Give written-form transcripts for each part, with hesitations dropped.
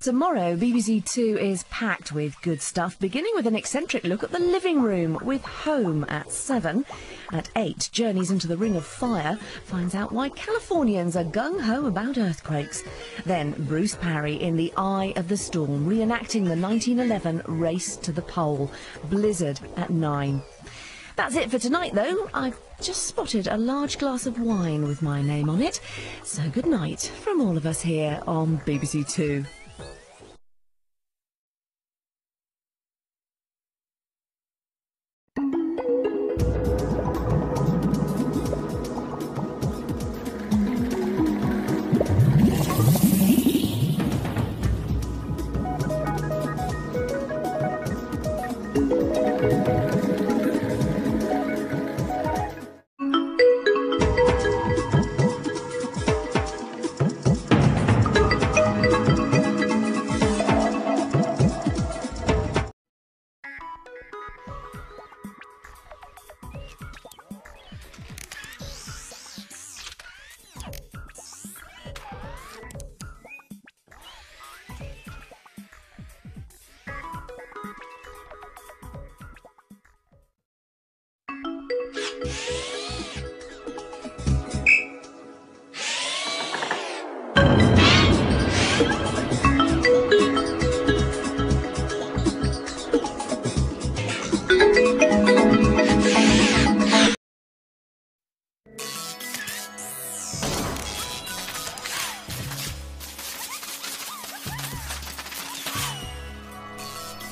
Tomorrow, BBC Two is packed with good stuff, beginning with an eccentric look at the living room with Home at 7. At 8, Journeys into the Ring of Fire finds out why Californians are gung-ho about earthquakes. Then Bruce Parry in The Eye of the Storm, reenacting the 1911 race to the pole. Blizzard at 9. That's it for tonight, though. I've just spotted a large glass of wine with my name on it. So good night from all of us here on BBC Two.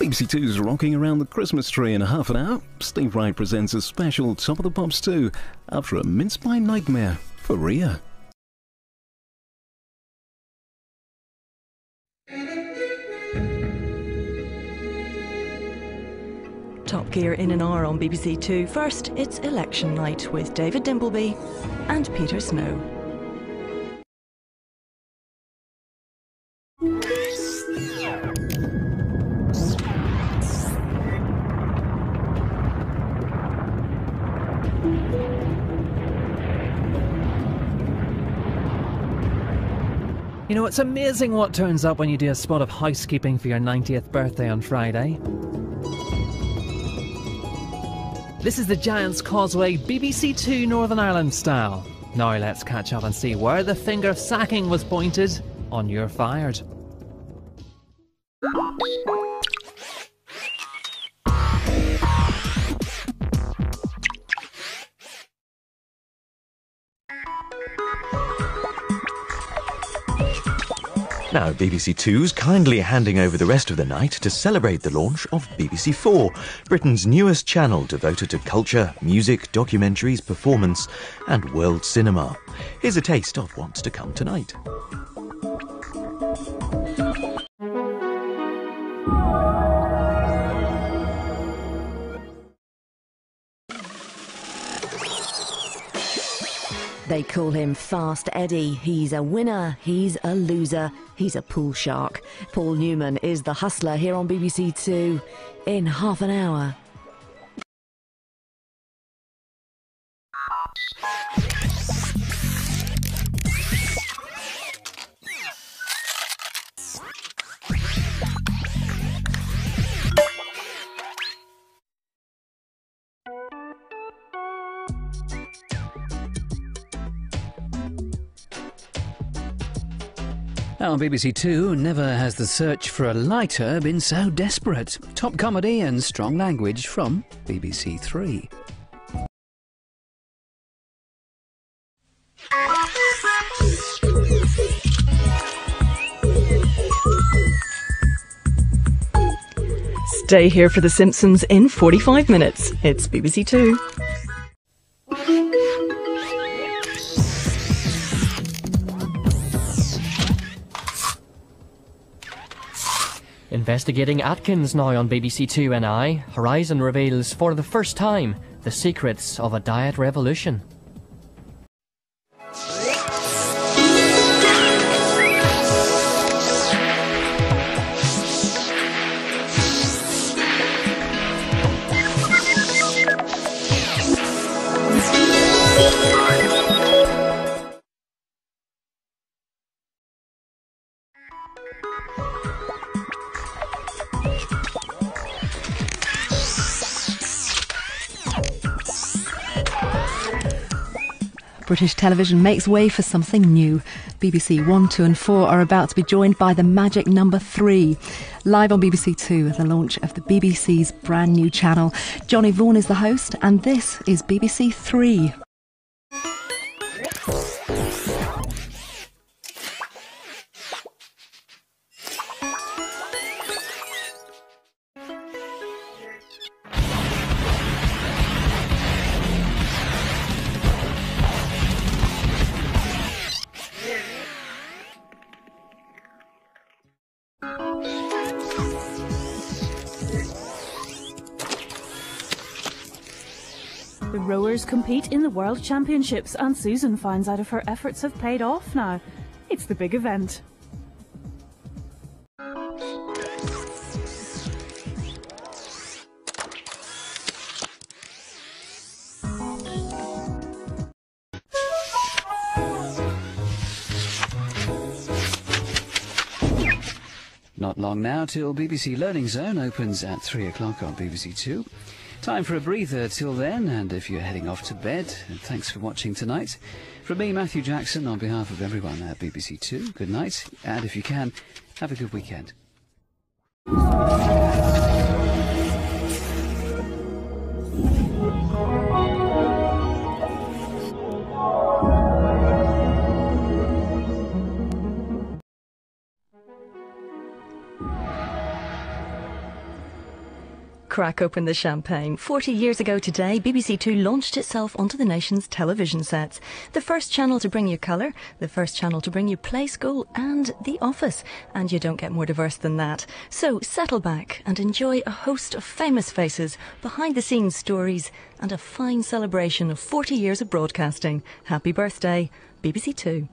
BBC Two's rocking around the Christmas tree in half an hour. Steve Wright presents a special Top of the Pops 2 after a mince pie nightmare for Ria. Top Gear in an hour on BBC Two. First, it's election night with David Dimbleby and Peter Snow. You know, it's amazing what turns up when you do a spot of housekeeping for your 90th birthday on Friday. This is the Giant's Causeway BBC Two Northern Ireland style. Now let's catch up and see where the finger of sacking was pointed on You're Fired. Now, BBC Two's kindly handing over the rest of the night to celebrate the launch of BBC Four, Britain's newest channel devoted to culture, music, documentaries, performance and world cinema. Here's a taste of what's to come tonight. They call him Fast Eddie. He's a winner, he's a loser, he's a pool shark. Paul Newman is the hustler here on BBC Two in half an hour. On BBC Two, never has the search for a lighter been so desperate. Top comedy and strong language from BBC Three. Stay here for The Simpsons in 45 minutes. It's BBC Two. Investigating Atkins now on BBC Two NI, Horizon reveals for the first time the secrets of a diet revolution. British television makes way for something new. BBC 1, 2 and 4 are about to be joined by the magic number 3. Live on BBC 2 at the launch of the BBC's brand new channel. Johnny Vaughan is the host and this is BBC 3. The rowers compete in the World Championships and Susan finds out if her efforts have paid off now. It's the big event. Not long now till BBC Learning Zone opens at 3 o'clock on BBC Two. Time for a breather till then, and if you're heading off to bed, thanks for watching tonight. From me, Matthew Jackson, on behalf of everyone at BBC Two, good night, and if you can, have a good weekend. Crack open the champagne. 40 years ago today, BBC Two launched itself onto the nation's television sets. The first channel to bring you colour, the first channel to bring you Play School and The Office. And you don't get more diverse than that. So settle back and enjoy a host of famous faces, behind-the-scenes stories and a fine celebration of 40 years of broadcasting. Happy birthday, BBC Two.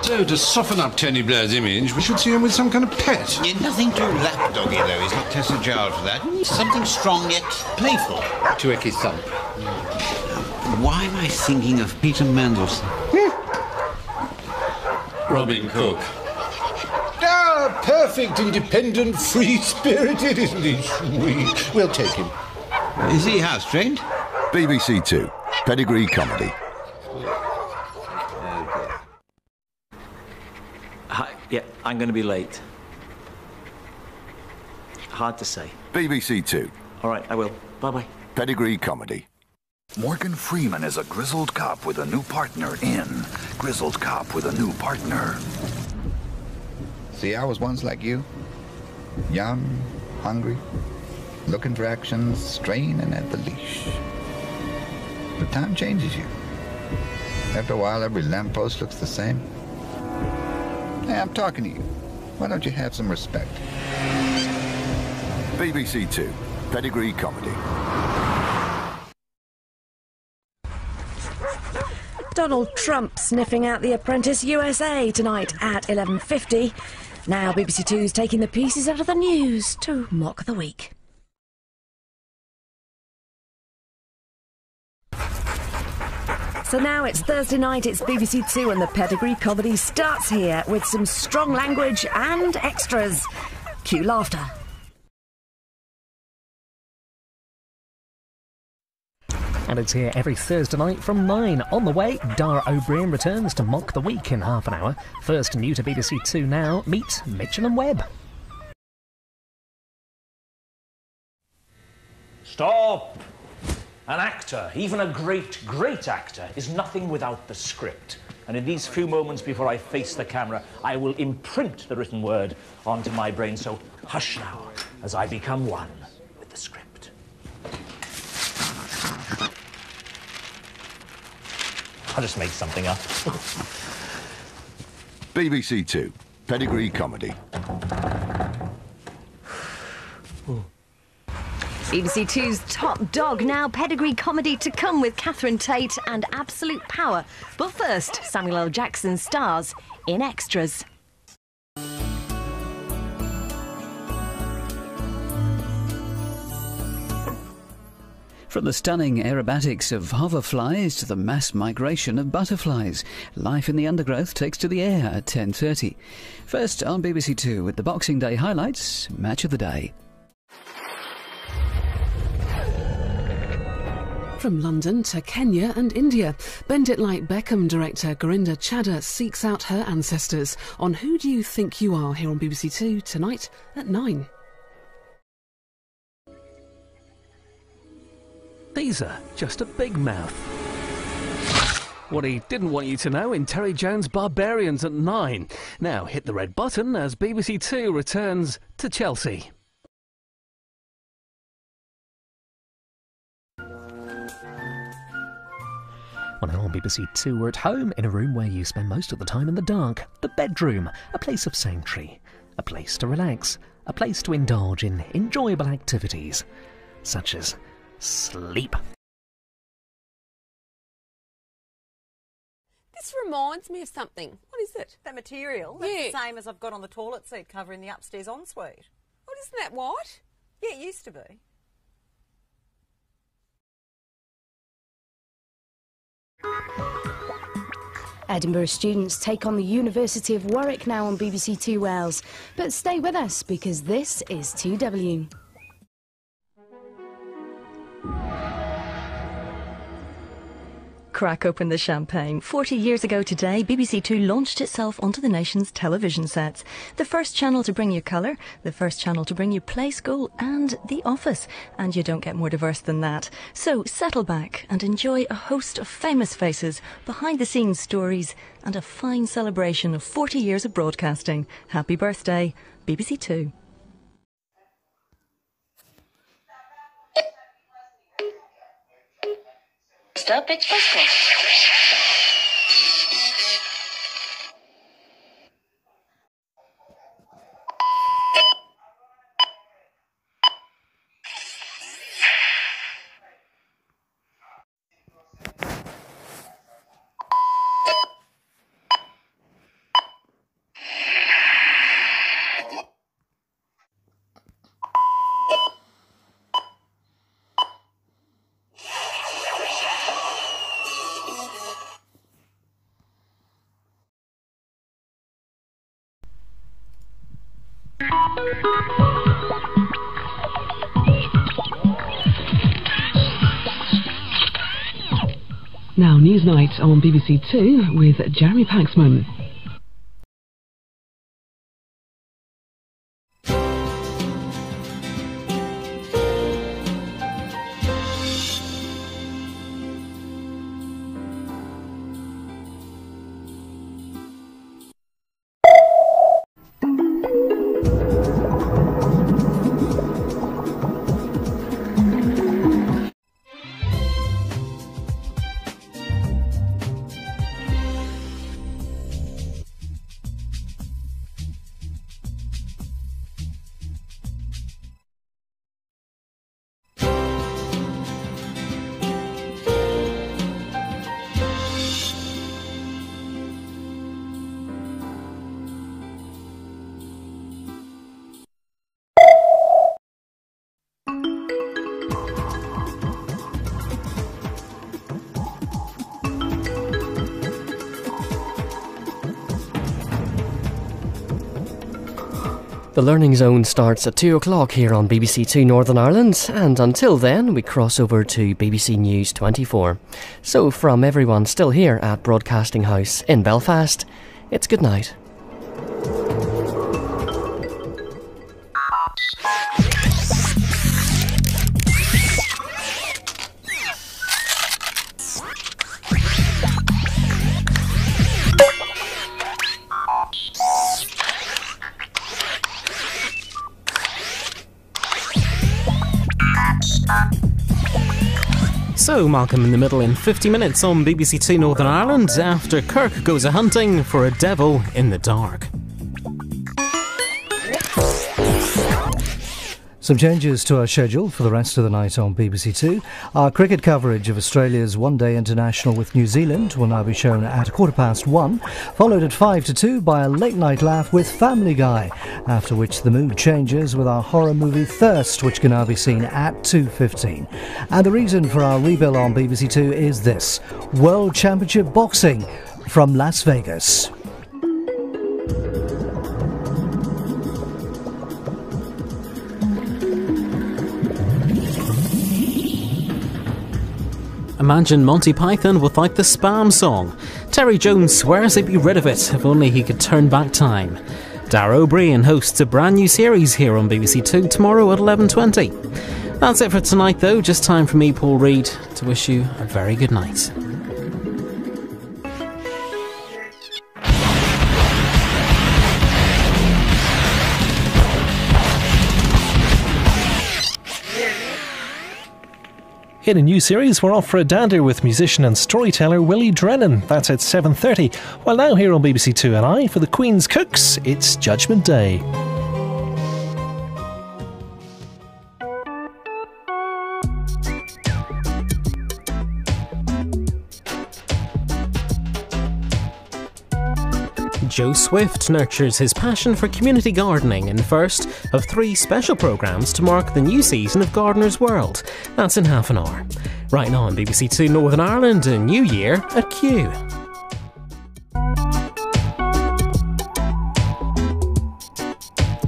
So, to soften up Tony Blair's image, we should see him with some kind of pet. Yeah, nothing too lapdoggy, though. He's not Tessa Giles for that. Something strong yet playful. Twicky thump. Why am I thinking of Peter Mandelson? Robin Cook. Ah, perfect, independent, free-spirited, isn't he sweet? We'll take him. Is he house-trained? BBC Two, pedigree comedy. Hi, yeah, I'm going to be late. Hard to say. BBC Two. All right, I will. Bye-bye. Pedigree comedy. Morgan Freeman is a grizzled cop with a new partner in Grizzled Cop with a New Partner. See, I was once like you. Young, hungry, looking for action, straining at the leash. But time changes you. After a while, every lamppost looks the same. Hey, I'm talking to you. Why don't you have some respect? BBC Two, pedigree comedy. Donald Trump sniffing out The Apprentice USA tonight at 11:50. Now BBC Two's taking the pieces out of the news to mock the week. So now it's Thursday night, it's BBC Two, and the Pedigree comedy starts here with some strong language and extras. Cue laughter. And it's here every Thursday night from 9. On the way, Dara O'Brien returns to mock the week in half an hour. First new to BBC Two now, meet Mitchell and Webb. Stop! An actor, even a great, great actor, is nothing without the script. And in these few moments before I face the camera, I will imprint the written word onto my brain. So hush now, as I become one with the script. I'll just make something up. BBC Two, Pedigree Comedy. BBC Two's top dog now, Pedigree comedy to come with Catherine Tate and Absolute Power. But first, Samuel L. Jackson stars in extras. From the stunning aerobatics of hoverflies to the mass migration of butterflies, life in the undergrowth takes to the air at 10:30. First on BBC Two with the Boxing Day highlights, Match of the Day. From London to Kenya and India, Bend It Like Beckham director Gurinder Chadha seeks out her ancestors on Who Do You Think You Are here on BBC Two tonight at 9. These are just a big mouth. What he didn't want you to know in Terry Jones' Barbarians at 9. Now hit the red button as BBC Two returns to Chelsea. Well, now on BBC Two, we're at home in a room where you spend most of the time in the dark. The bedroom, a place of sanctuary, a place to relax, a place to indulge in enjoyable activities, such as sleep. This reminds me of something. What is it? That material? That's the same as I've got on the toilet seat cover in the upstairs ensuite. What, isn't that white? Yeah, it used to be. Edinburgh students take on the University of Warwick now on BBC Two Wales. But stay with us because this is 2W. Crack open the champagne. 40 years ago today, BBC Two launched itself onto the nation's television sets. The first channel to bring you colour, the first channel to bring you Play School and The Office. And you don't get more diverse than that. So settle back and enjoy a host of famous faces, behind-the-scenes stories and a fine celebration of 40 years of broadcasting. Happy birthday, BBC Two. Stop Express. Now Newsnight on BBC Two with Jeremy Paxman. The Learning Zone starts at 2 o'clock here on BBC Two Northern Ireland, and until then we cross over to BBC News 24. So from everyone still here at Broadcasting House in Belfast, it's good night. So, Malcolm in the Middle in 50 minutes on BBC Two Northern Ireland after Kirk goes a-hunting for a devil in the dark. Some changes to our schedule for the rest of the night on BBC Two. Our cricket coverage of Australia's one-day international with New Zealand will now be shown at 1:15, followed at 1:55 by a late-night laugh with Family Guy, after which the mood changes with our horror movie Thirst, which can now be seen at 2:15. And the reason for our rebill on BBC Two is this: World Championship Boxing from Las Vegas. Imagine Monty Python without the spam song. Terry Jones swears he'd be rid of it if only he could turn back time. Dara O'Brien hosts a brand new series here on BBC Two tomorrow at 11:20. That's it for tonight though, just time for me, Paul Reid, to wish you a very good night. In a new series, we're off for a dander with musician and storyteller Willie Drennan. That's at 7:30. While now here on BBC Two and I, for the Queen's Cooks, it's Judgment Day. Joe Swift nurtures his passion for community gardening in the first of 3 special programmes to mark the new season of Gardener's World. That's in half an hour. Right now on BBC Two Northern Ireland, a new year at Q.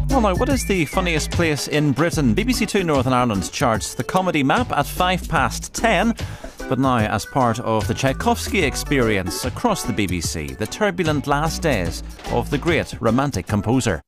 Well now, what is the funniest place in Britain? BBC Two Northern Ireland charts the comedy map at 10:05. But now, as part of the Tchaikovsky experience across the BBC, the turbulent last days of the great romantic composer.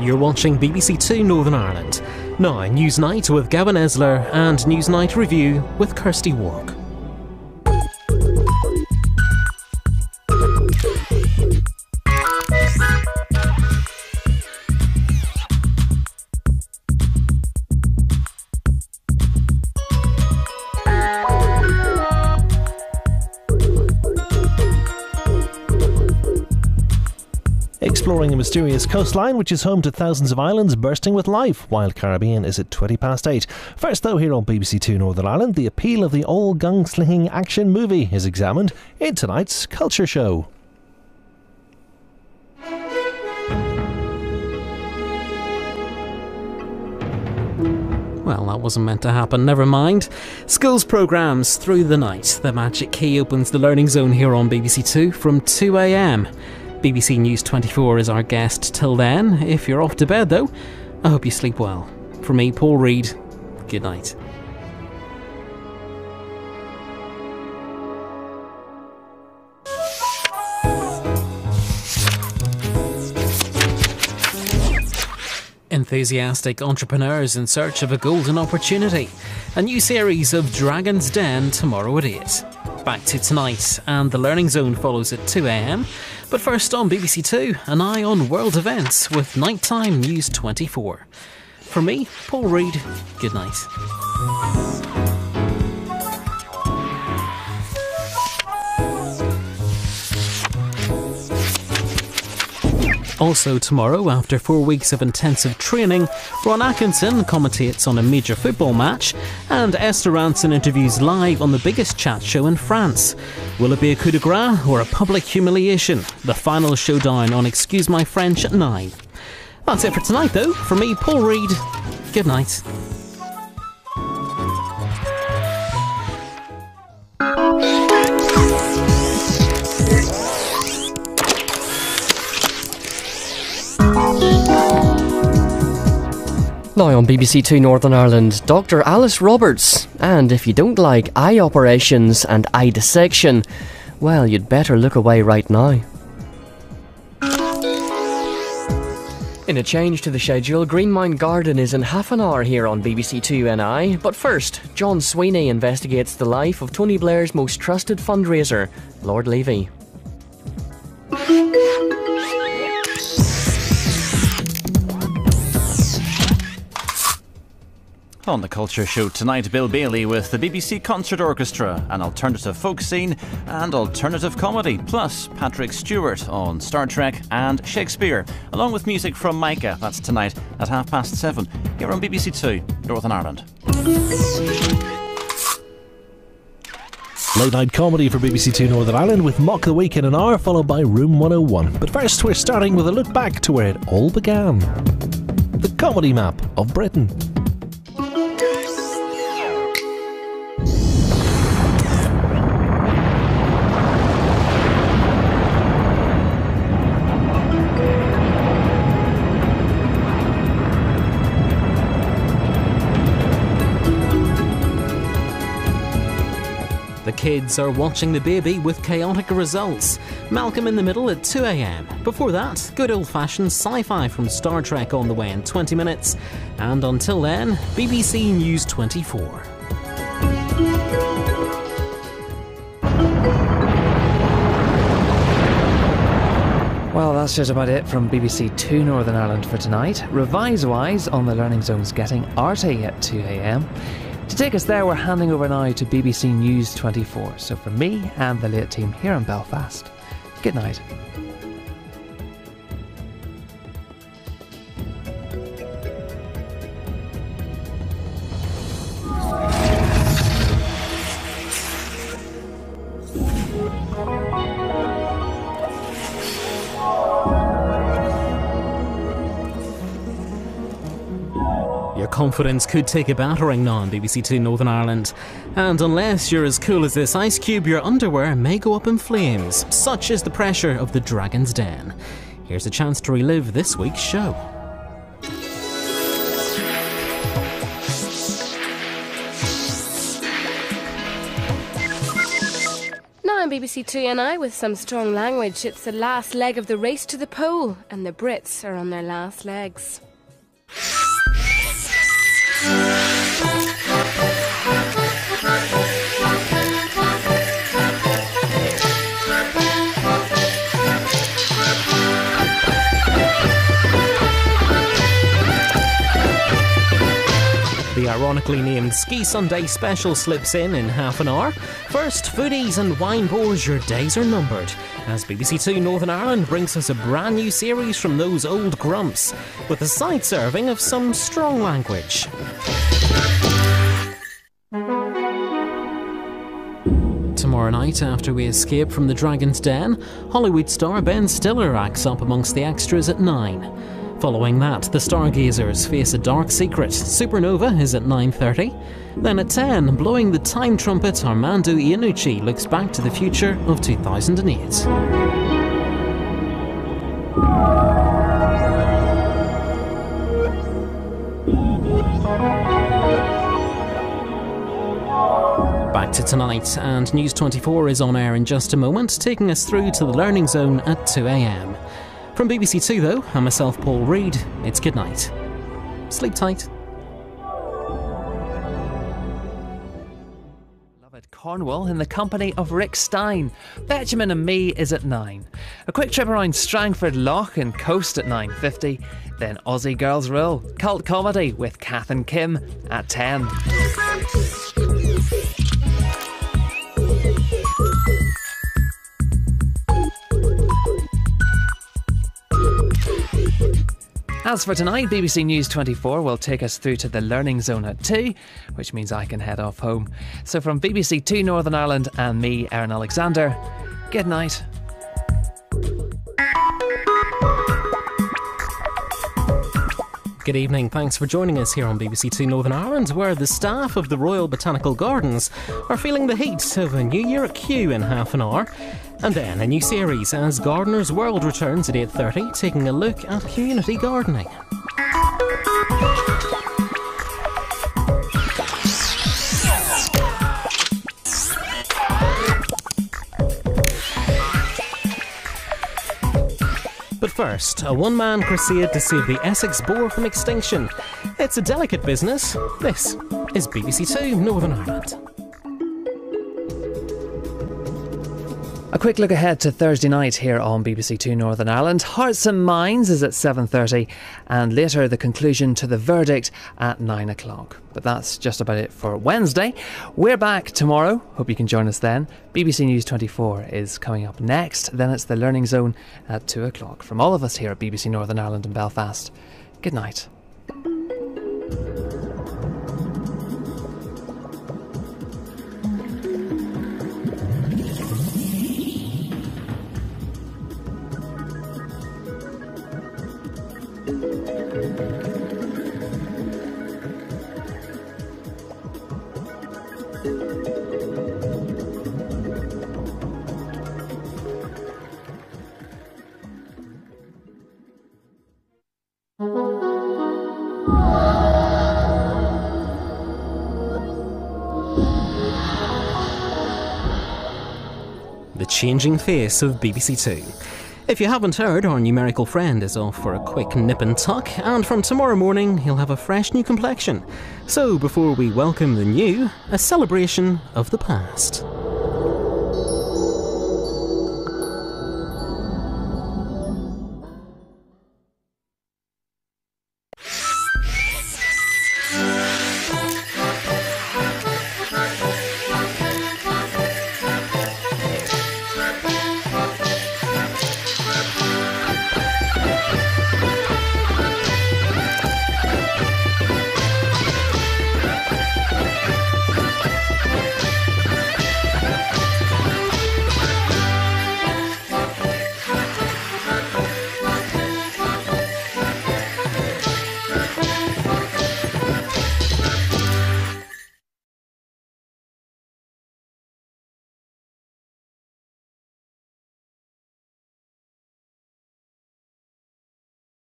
You're watching BBC Two Northern Ireland. Now, Newsnight with Gavin Esler and Newsnight Review with Kirsty Wark. Exploring a mysterious coastline which is home to thousands of islands bursting with life. Wild Caribbean is at 8:20. First though, here on BBC Two Northern Ireland, the appeal of the all-gunslinging action movie is examined in tonight's Culture Show. Well, that wasn't meant to happen, never mind. Schools programmes through the night. The Magic Key opens the Learning Zone here on BBC Two from 2 a.m. BBC News 24 is our guest till then. If you're off to bed though, I hope you sleep well. From me, Paul Reid, good night. Enthusiastic entrepreneurs in search of a golden opportunity. A new series of Dragon's Den tomorrow at 8. Back to tonight, and the Learning Zone follows at 2 a.m. But first on BBC Two, an eye on world events with Nighttime News 24. From me, Paul Reid, good night. Also tomorrow, after 4 weeks of intensive training, Ron Atkinson commentates on a major football match, and Esther Ranson interviews live on the biggest chat show in France. Will it be a coup de grace or a public humiliation? The final showdown on Excuse My French at 9. That's it for tonight though. From me, Paul Reid, good night. Now on BBC Two Northern Ireland, Dr. Alice Roberts. And if you don't like eye operations and eye dissection, well, you'd better look away right now. In a change to the schedule, Greenmount Garden is in half an hour here on BBC Two NI. But first, John Sweeney investigates the life of Tony Blair's most trusted fundraiser, Lord Levy. On the Culture Show tonight, Bill Bailey with the BBC Concert Orchestra, an alternative folk scene and alternative comedy, plus Patrick Stewart on Star Trek and Shakespeare, along with music from Micah. That's tonight at 7:30 here on BBC Two Northern Ireland. Late night comedy for BBC Two Northern Ireland with Mock the Week in an hour, followed by Room 101. But first, we're starting with a look back to where it all began. The comedy map of Britain. The kids are watching The Baby with chaotic results. Malcolm in the Middle at 2 a.m. Before that, good old-fashioned sci-fi from Star Trek on the way in 20 minutes. And until then, BBC News 24. Well, that's just about it from BBC Two Northern Ireland for tonight. Revise-wise on the Learning Zone's Getting Arty at 2 a.m. To take us there, we're handing over now to BBC News 24. So from me and the late team here in Belfast, good night. Your confidence could take a battering now on BBC Two Northern Ireland. And unless you're as cool as this ice cube, your underwear may go up in flames. Such is the pressure of the Dragon's Den. Here's a chance to relive this week's show. Now on BBC Two NI with some strong language. It's the last leg of the race to the pole, and the Brits are on their last legs. The ironically named Ski Sunday special slips in half an hour. First, foodies and wine bores, your days are numbered, as BBC Two Northern Ireland brings us a brand new series from those old grumps, with a side serving of some strong language. Tomorrow night, after we escape from the Dragon's Den, Hollywood star Ben Stiller acts up amongst the extras at 9. Following that, the Stargazers face a dark secret. Supernova is at 9:30. Then at 10, blowing the time trumpet, Armando Iannucci looks back to the future of 2008. Back to tonight, and News 24 is on air in just a moment, taking us through to the Learning Zone at 2 a.m. From BBC Two, though, and myself, Paul Reid, it's good night. Sleep tight. Cornwall in the company of Rick Stein. Benjamin and Me is at 9. A quick trip around Strangford Lough and Coast at 9:50. Then Aussie Girls Rule, cult comedy with Kath and Kim at 10. As for tonight, BBC News 24 will take us through to the Learning Zone at 2, which means I can head off home. So from BBC 2 Northern Ireland and me, Aaron Alexander, good night. Good evening, thanks for joining us here on BBC Two Northern Ireland, where the staff of the Royal Botanical Gardens are feeling the heat of a New Year queue in half an hour. And then a new series as Gardener's World returns at 8:30, taking a look at community gardening. But first, a one-man crusade to save the Essex boar from extinction. It's a delicate business. This is BBC Two Northern Ireland. A quick look ahead to Thursday night here on BBC Two Northern Ireland. Hearts and Minds is at 7:30 and later the conclusion to The Verdict at 9 o'clock. But that's just about it for Wednesday. We're back tomorrow. Hope you can join us then. BBC News 24 is coming up next. Then it's the Learning Zone at 2 o'clock. From all of us here at BBC Northern Ireland and Belfast, good night. The changing face of BBC Two. If you haven't heard, our numerical friend is off for a quick nip and tuck, and from tomorrow morning he'll have a fresh new complexion. So before we welcome the new, a celebration of the past.